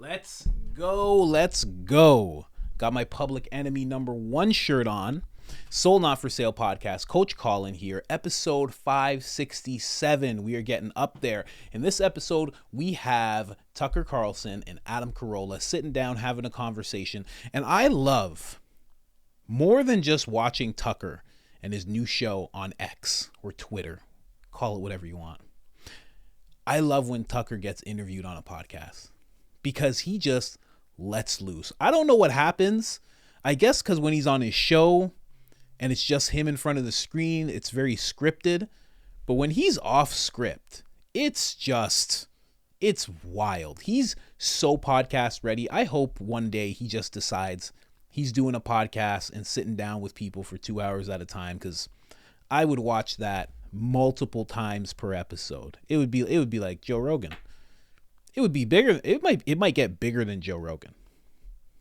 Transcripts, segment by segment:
Let's go. Let's go. Got my Public Enemy #1 shirt on. Soul Not For Sale podcast. Coach Colin here. Episode 567. We are getting up there. In this episode, we have Tucker Carlson and Adam Carolla sitting down having a conversation. And I love, more than just watching Tucker and his new show on X or Twitter, call it whatever you want, I love when Tucker gets interviewed on a podcast because he just lets loose. I don't know what happens. I guess because when he's on his show and it's just him in front of the screen, it's very scripted. But when he's off script, it's wild. He's so podcast ready. I hope one day he just decides he's doing a podcast and sitting down with people for 2 hours at a time, because I would watch that multiple times per episode. It would be like Joe Rogan. It would be bigger. It might get bigger than Joe Rogan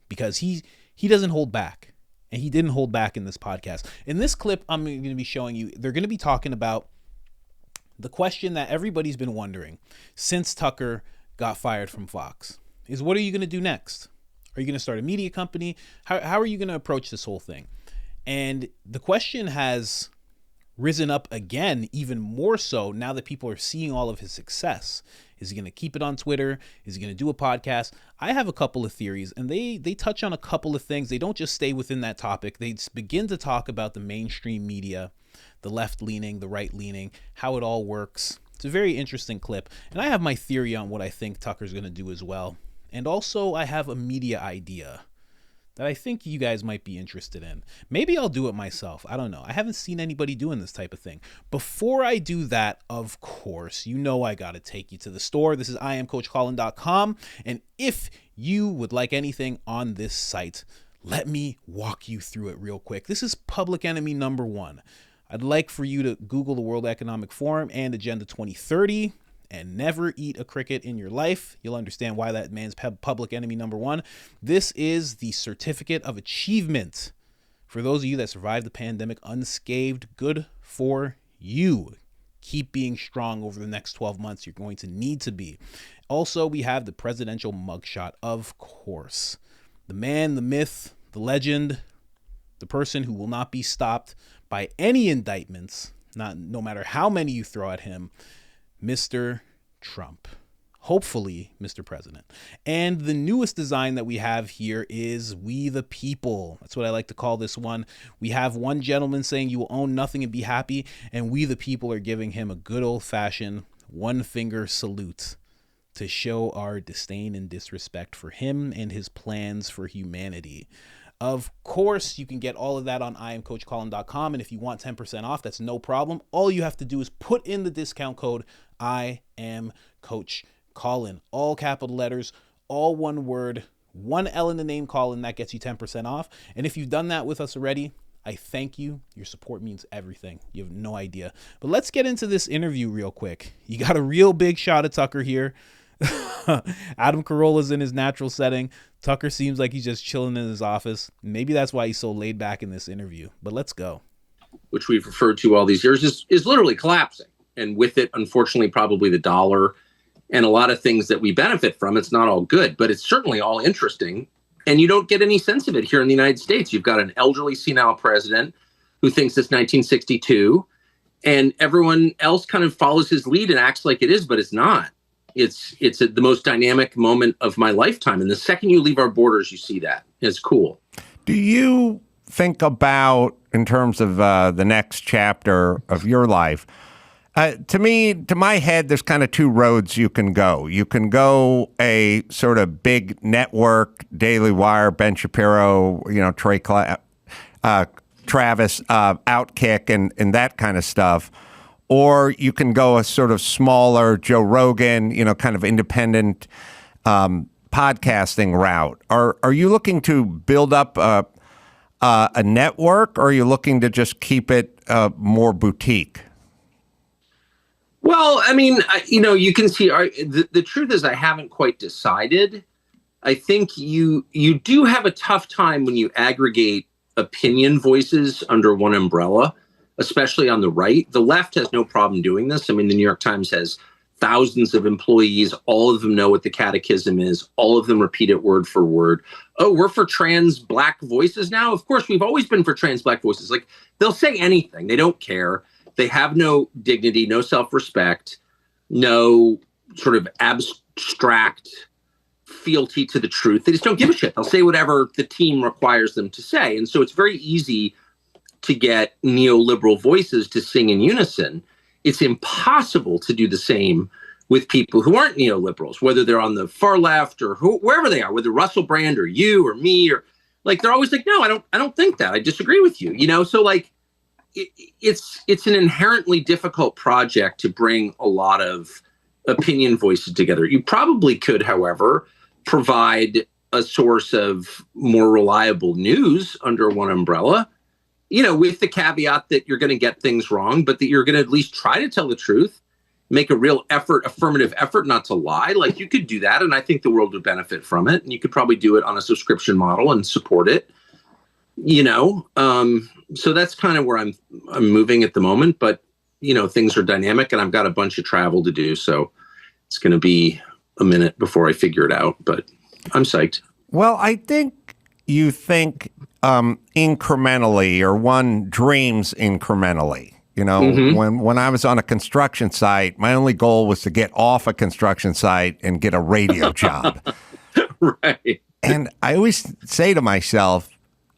because he doesn't hold back, and he didn't hold back in this podcast. In this clip, I'm going to be showing you, they're going to be talking about the question that everybody's been wondering since Tucker got fired from Fox is, what are you going to do next? Are you going to start a media company? How are you going to approach this whole thing? And the question has risen up again, even more so now that people are seeing all of his success. Is he going to keep it on Twitter? Is he going to do a podcast? I have a couple of theories, and they touch on a couple of things. They don't just stay within that topic. They begin to talk about the mainstream media, the left-leaning, the right-leaning, how it all works. It's a very interesting clip. And I have my theory on what I think Tucker's going to do as well. And also, I have a media idea that I think you guys might be interested in. Maybe I'll do it myself. I don't know. I haven't seen anybody doing this type of thing. Before I do that, of course, you know I got to take you to the store. This is IamCoachColin.com. And if you would like anything on this site, let me walk you through it real quick. This is Public Enemy #1. I'd like for you to Google the World Economic Forum and Agenda 2030 and never eat a cricket in your life. You'll understand why that man's Public Enemy #1. This is the certificate of achievement for those of you that survived the pandemic unscathed. Good for you. Keep being strong over the next 12 months. You're going to need to be. Also, we have the presidential mugshot, of course. The man, the myth, the legend, the person who will not be stopped by any indictments, no matter how many you throw at him, Mr. Trump. Hopefully, Mr. President. And the newest design that we have here is We the People. That's what I like to call this one. We have one gentleman saying you will own nothing and be happy, and We the People are giving him a good old-fashioned one-finger salute to show our disdain and disrespect for him and his plans for humanity. Of course, you can get all of that on IamCoachColin.com, and if you want 10% off, that's no problem. All you have to do is put in the discount code IamCoachColin. All capital letters, all one word, one L in the name Colin. That gets you 10% off. And if you've done that with us already, I thank you. Your support means everything. You have no idea. But let's get into this interview real quick. You got a real big shot of Tucker here. Adam Carolla's in his natural setting. Tucker seems like he's just chilling in his office. Maybe that's why he's so laid back in this interview. But let's go. Which we've referred to all these years is literally collapsing. And with it, unfortunately, probably the dollar and a lot of things that we benefit from. It's not all good, but it's certainly all interesting. And you don't get any sense of it here in the United States. You've got an elderly senile president who thinks it's 1962, and everyone else kind of follows his lead and acts like it is, but it's not. It's the most dynamic moment of my lifetime. And the second you leave our borders, you see that. It's cool. Do you think about, in terms of the next chapter of your life, to my head, there's kind of two roads you can go. You can go a sort of big network, Daily Wire, Ben Shapiro, Travis, Outkick, and that kind of stuff. Or you can go a sort of smaller Joe Rogan, kind of independent podcasting route. Are you looking to build up a network, or are you looking to just keep it more boutique? Well, I mean, you can see the truth is I haven't quite decided. I think you do have a tough time when you aggregate opinion voices under one umbrella, especially on the right. The left has no problem doing this. I mean, the New York Times has thousands of employees. All of them know what the catechism is. All of them repeat it word for word. Oh, we're for trans Black voices now? Of course, we've always been for trans Black voices. Like, they'll say anything. They don't care. They have no dignity, no self-respect, no sort of abstract fealty to the truth. They just don't give a shit. They'll say whatever the team requires them to say. And so it's very easy to get neoliberal voices to sing in unison. It's impossible to do the same with people who aren't neoliberals, whether they're on the far left or wherever they are, whether Russell Brand or you or me, or like, they're always like, no, I don't think that. I disagree with you. So like, it's an inherently difficult project to bring a lot of opinion voices together. You probably could, however, provide a source of more reliable news under one umbrella, with the caveat that you're going to get things wrong, but that you're going to at least try to tell the truth, make a real affirmative effort not to lie. Like, you could do that, and I think the world would benefit from it. And you could probably do it on a subscription model and support it. So that's kind of where I'm moving at the moment. But things are dynamic, and I've got a bunch of travel to do, so it's going to be a minute before I figure it out. But I'm psyched. Well, I think you think incrementally, or one dreams incrementally. When I was on a construction site, my only goal was to get off a construction site and get a radio job. Right. And I always say to myself,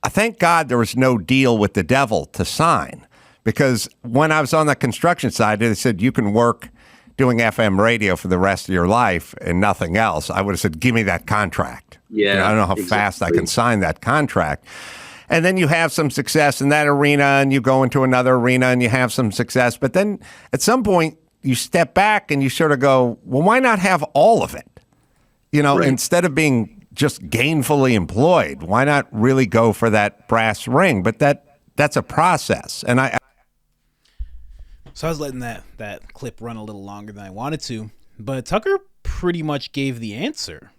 I thank God there was no deal with the devil to sign, because when I was on the construction site, they said you can work doing FM radio for the rest of your life and nothing else. I would have said, give me that contract. Yeah, I don't know how fast I can sign that contract. And then you have some success in that arena, and you go into another arena and you have some success. But then at some point you step back and you sort of go, well, why not have all of it? Right. Instead of being just gainfully employed, why not really go for that brass ring? But that's a process. And So I was letting that clip run a little longer than I wanted to, but Tucker pretty much gave the answer.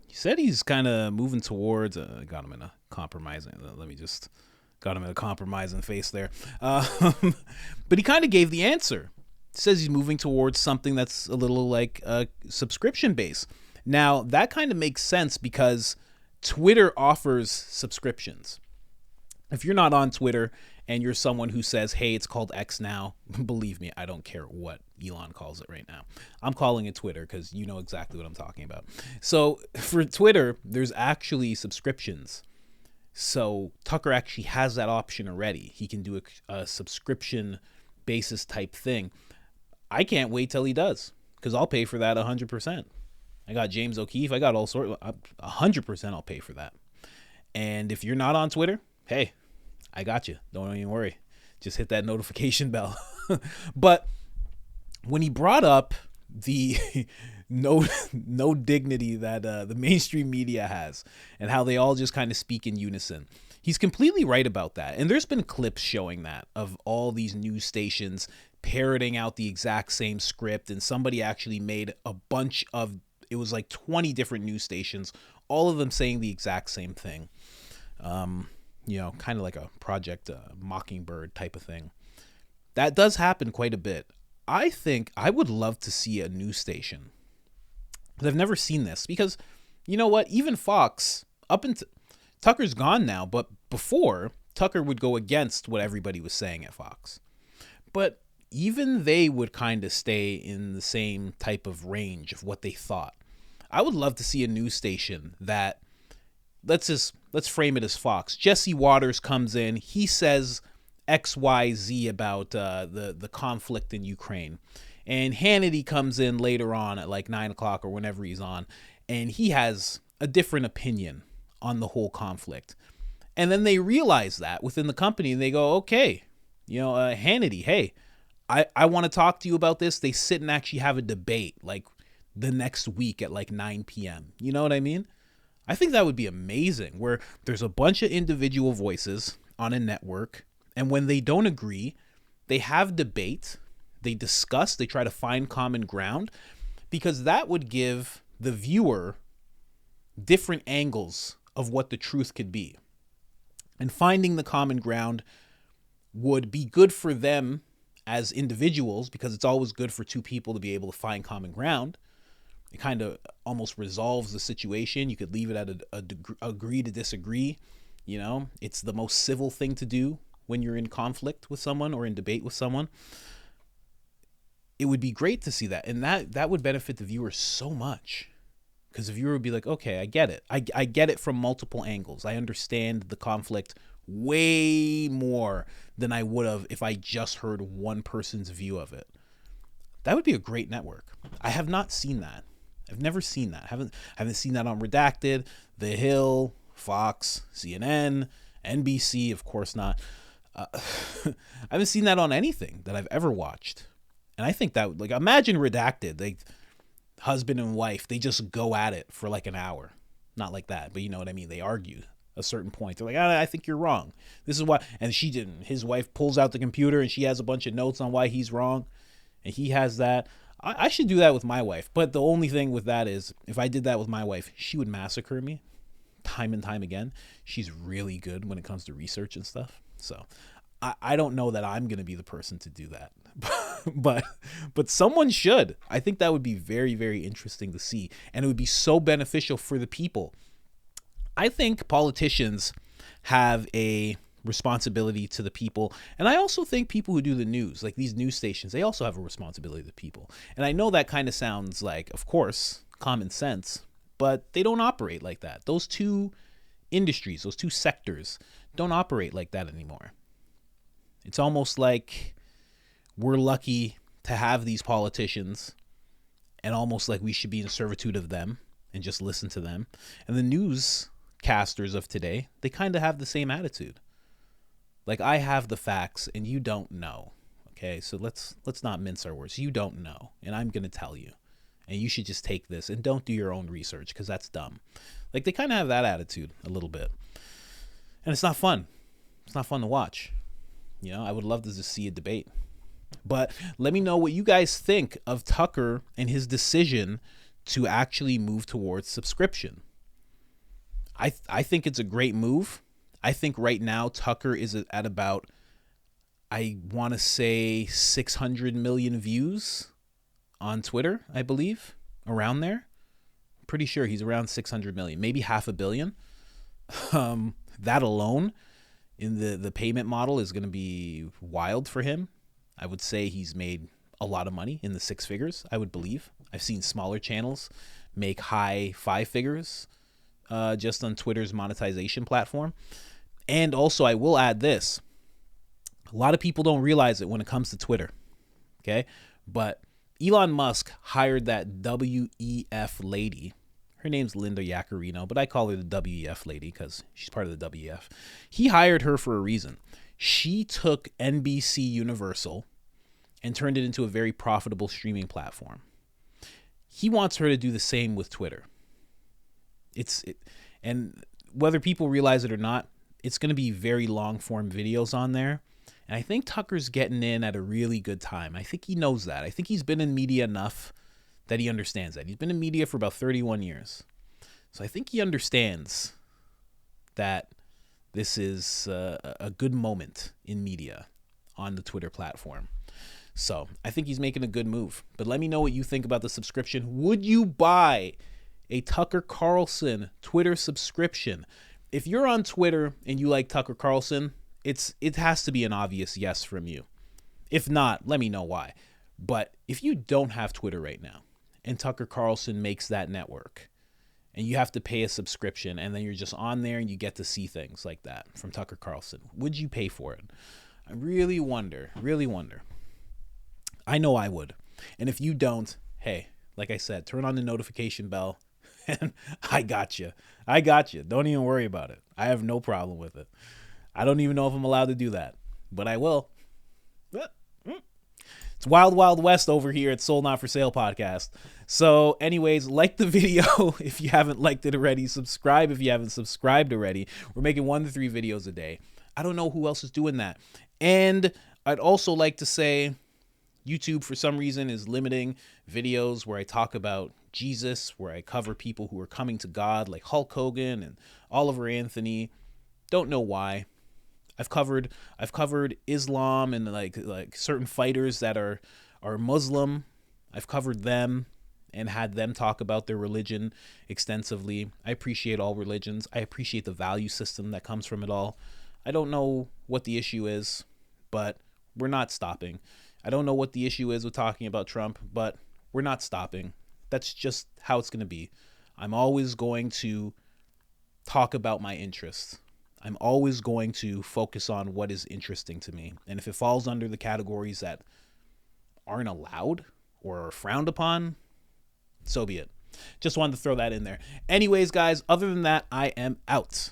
He said he's kind of moving towards, got him in a compromising face there. But he kind of gave the answer. He says he's moving towards something that's a little like a subscription base. Now, that kind of makes sense because Twitter offers subscriptions. If you're not on Twitter and you're someone who says, hey, it's called X now, believe me, I don't care what Elon calls it right now. I'm calling it Twitter because you know exactly what I'm talking about. So for Twitter, there's actually subscriptions. So Tucker actually has that option already. He can do a subscription basis type thing. I can't wait till he does, because I'll pay for that 100%. I got James O'Keefe. I got all sorts. 100% I'll pay for that. And if you're not on Twitter, hey, I got you. Don't even worry. Just hit that notification bell. But when he brought up the no dignity that the mainstream media has, and how they all just kind of speak in unison, he's completely right about that. And there's been clips showing that, of all these news stations parroting out the exact same script. And somebody actually made a bunch of, it was like 20 different news stations, all of them saying the exact same thing. Kind of like a Project Mockingbird type of thing. That does happen quite a bit. I think I would love to see a news station, because I've never seen this. Because you know what? Even Fox, up until Tucker's gone now, but before, Tucker would go against what everybody was saying at Fox. But even they would kind of stay in the same type of range of what they thought. I would love to see a news station that, let's frame it as Fox. Jesse Waters comes in, he says XYZ about the conflict in Ukraine. And Hannity comes in later on at like 9 o'clock or whenever he's on, and he has a different opinion on the whole conflict. And then they realize that within the company, and they go, okay, Hannity, hey, I want to talk to you about this. They sit and actually have a debate like the next week at like 9 p.m. You know what I mean? I think that would be amazing, where there's a bunch of individual voices on a network, and when they don't agree, they have debate, they discuss, they try to find common ground, because that would give the viewer different angles of what the truth could be. And finding the common ground would be good for them as individuals, because it's always good for two people to be able to find common ground. It kind of almost resolves the situation. You could leave it at agree to disagree. You know, it's the most civil thing to do when you're in conflict with someone or in debate with someone. It would be great to see that. And that would benefit the viewer so much, because the viewer would be like, okay, I get it. I get it from multiple angles. I understand the conflict way more than I would have if I just heard one person's view of it. That would be a great network. I have not seen that. I've never seen that. I haven't seen that on Redacted, The Hill, Fox, CNN, NBC, of course not. I haven't seen that on anything that I've ever watched. And I think that, like, imagine Redacted, like husband and wife, they just go at it for like an hour. Not like that, but you know what I mean? They argue a certain point. They're like, I think you're wrong. This is why. And she didn't. His wife pulls out the computer and she has a bunch of notes on why he's wrong. And he has that. I should do that with my wife. But the only thing with that is, if I did that with my wife, she would massacre me time and time again. She's really good when it comes to research and stuff. So I don't know that I'm going to be the person to do that. but someone should. I think that would be very, very interesting to see. And it would be so beneficial for the people. I think politicians have a responsibility to the people. And I also think people who do the news, like these news stations, they also have a responsibility to the people. And I know that kind of sounds like, of course, common sense, but they don't operate like that. Those two industries, those two sectors don't operate like that anymore. It's almost like we're lucky to have these politicians, and almost like we should be in servitude of them and just listen to them. And the newscasters of today, they kind of have the same attitude. Like, I have the facts and you don't know. Okay, so let's not mince our words. You don't know, and I'm going to tell you. And you should just take this and don't do your own research, because that's dumb. Like, they kind of have that attitude a little bit. And it's not fun. It's not fun to watch. You know, I would love to just see a debate. But let me know what you guys think of Tucker and his decision to actually move towards subscription. I think it's a great move. I think right now Tucker is at about, I want to say 600 million views on Twitter, I believe, around there. I'm pretty sure he's around 600 million, maybe 500 million. That alone in the payment model is going to be wild for him. I would say he's made a lot of money in the six figures, I would believe. I've seen smaller channels make high five figures just on Twitter's monetization platform. And also, I will add this. A lot of people don't realize it when it comes to Twitter, okay? But Elon Musk hired that WEF lady. Her name's Linda Yaccarino, but I call her the WEF lady because she's part of the WEF. He hired her for a reason. She took NBC Universal and turned it into a very profitable streaming platform. He wants her to do the same with Twitter. And whether people realize it or not, it's going to be very long form videos on there. And I think Tucker's getting in at a really good time. I think he knows that. I think he's been in media enough that he understands that. He's been in media for about 31 years. So I think he understands that this is a good moment in media on the Twitter platform. So I think he's making a good move. But let me know what you think about the subscription. Would you buy a Tucker Carlson Twitter subscription? If you're on Twitter and you like Tucker Carlson, it has to be an obvious yes from you. If not, let me know why. But if you don't have Twitter right now and Tucker Carlson makes that network and you have to pay a subscription and then you're just on there and you get to see things like that from Tucker Carlson, would you pay for it? I really wonder. I know I would. And if you don't, hey, like I said, turn on the notification bell and I got you. Don't even worry about it. I have no problem with it. I don't even know if I'm allowed to do that, but I will. It's Wild Wild West over here at Sold Not For Sale podcast. So anyways, like the video if you haven't liked it already. Subscribe if you haven't subscribed already. We're making 1 to 3 videos a day. I don't know who else is doing that. And I'd also like to say YouTube, for some reason, is limiting videos where I talk about Jesus, where I cover people who are coming to God, like Hulk Hogan and Oliver Anthony. Don't know why. I've covered Islam and like certain fighters that are Muslim. I've covered them and had them talk about their religion extensively. I appreciate all religions. I appreciate the value system that comes from it all. I don't know what the issue is, but we're not stopping. I don't know what the issue is with talking about Trump, but we're not stopping. That's just how it's going to be. I'm always going to talk about my interests. I'm always going to focus on what is interesting to me. And if it falls under the categories that aren't allowed or are frowned upon, so be it. Just wanted to throw that in there. Anyways, guys, other than that, I am out.